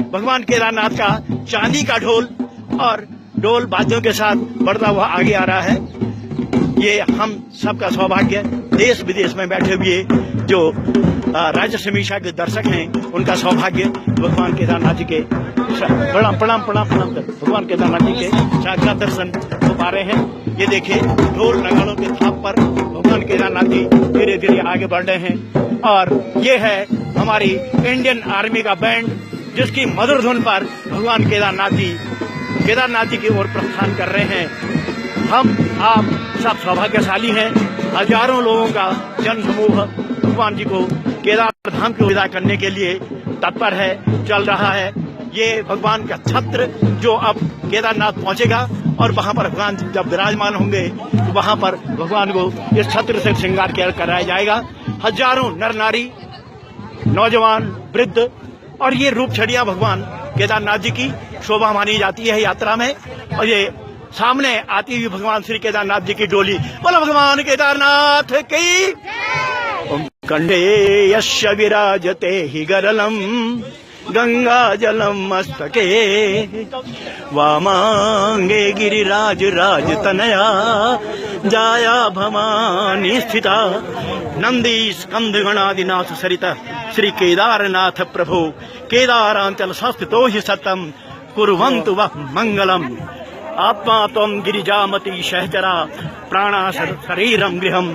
भगवान केदारनाथ का चांदी का ढोल और ढोल बाजों के साथ बढ़ता हुआ आगे आ रहा है। ये हम सबका सौभाग्य, देश विदेश में बैठे हुए जो राज्य समीक्षा के दर्शक हैं उनका सौभाग्य भगवान केदारनाथ जी के प्रणाम प्रणाम प्रणाम प्रणाम भगवान केदारनाथ जी के साक्षात दर्शन हो पा रहे हैं। ये देखिए ढोल नगाड़ों के थाप पर भगवान केदारनाथ जी धीरे धीरे आगे बढ़ रहे हैं और ये है हमारी इंडियन आर्मी का बैंड जिसकी मधुर धुन पर भगवान केदारनाथ जी की ओर प्रस्थान कर रहे हैं। हम आप सब सौभाग्यशाली हैं। हजारों लोगों का जन समूह भगवान जी को केदार धाम की विदा करने के लिए तत्पर है, चल रहा है। ये भगवान का छत्र जो अब केदारनाथ पहुंचेगा और वहां पर भगवान जब विराजमान होंगे तो वहां पर भगवान को इस छत्र से श्रृंगार कराया जाएगा। हजारों नर नारी, नौजवान, वृद्ध और ये रूप छड़िया भगवान केदारनाथ जी की शोभा मानी जाती है यात्रा में। और ये सामने आती हुई भगवान श्री केदारनाथ जी की डोली, बोलो भगवान केदारनाथ की। कंडे यस्य विराजते हि गरलम गंगा जलम मस्तके वामांगे गिरिराज राज तनया जाया भवानी स्थिता नंदी स्कंद गणादिनाथ सरिता श्री केदारनाथ प्रभु केदारांचल संस्थितो हि सतम कुर्वन्तु वः मंगलम। आत्मा त्वं गिरिजामती सहचरा प्राणा शरीरम गृहम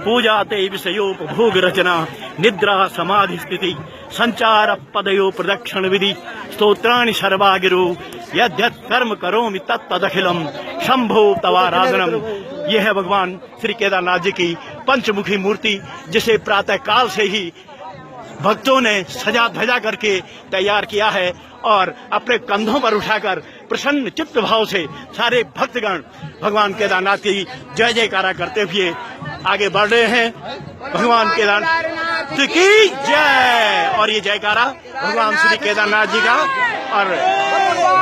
पूजाते विषयोपभोग रचना निद्रा समाधि स्थिति संचार पदयो प्रदक्षिण विधि स्तोत्राणि सर्वागिरो यद्यत् कर्म करोमि तत्तदखिलम शंभो तवाराधनम। यह है भगवान श्री केदारनाथ जी की पंचमुखी मूर्ति जिसे प्रातः काल से ही भक्तों ने सजा धजा करके तैयार किया है और अपने कंधों पर उठाकर प्रसन्न चित्त भाव से सारे भक्तगण भगवान केदारनाथ की जय जयकारा करते हुए आगे बढ़ रहे हैं। भगवान केदारनाथ की जय। और ये जयकारा भगवान श्री केदारनाथ जी का और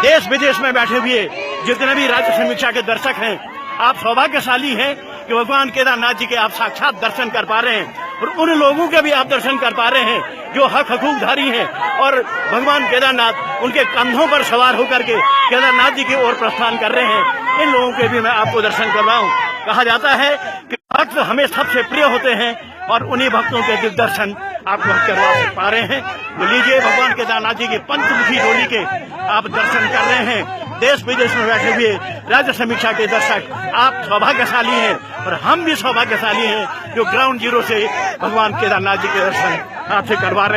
देश विदेश में बैठे हुए जितने भी राज्य समीक्षा के दर्शक हैं, आप सौभाग्यशाली हैं कि भगवान केदारनाथ जी के आप साक्षात दर्शन कर पा रहे हैं और उन लोगों के भी आप दर्शन कर पा रहे हैं जो हक हकूकधारी हैं और भगवान केदारनाथ उनके कंधों पर सवार होकर के केदारनाथ जी की ओर प्रस्थान कर रहे हैं। इन लोगों के भी मैं आपको दर्शन कर रहा हूँ। कहा जाता है कि भक्त हमें सबसे प्रिय होते हैं और उन्हीं भक्तों के दिव्य दर्शन आप करवा पा रहे हैं। तो लीजिए भगवान केदारनाथ जी की पंचमुखी डोली के आप दर्शन कर रहे हैं। देश विदेश में बैठे हुए राज्य समीक्षा के दर्शक आप सौभाग्यशाली हैं और हम भी सौभाग्यशाली हैं जो ग्राउंड जीरो से भगवान केदारनाथ जी के दर्शन आपसे करवा रहे हैं।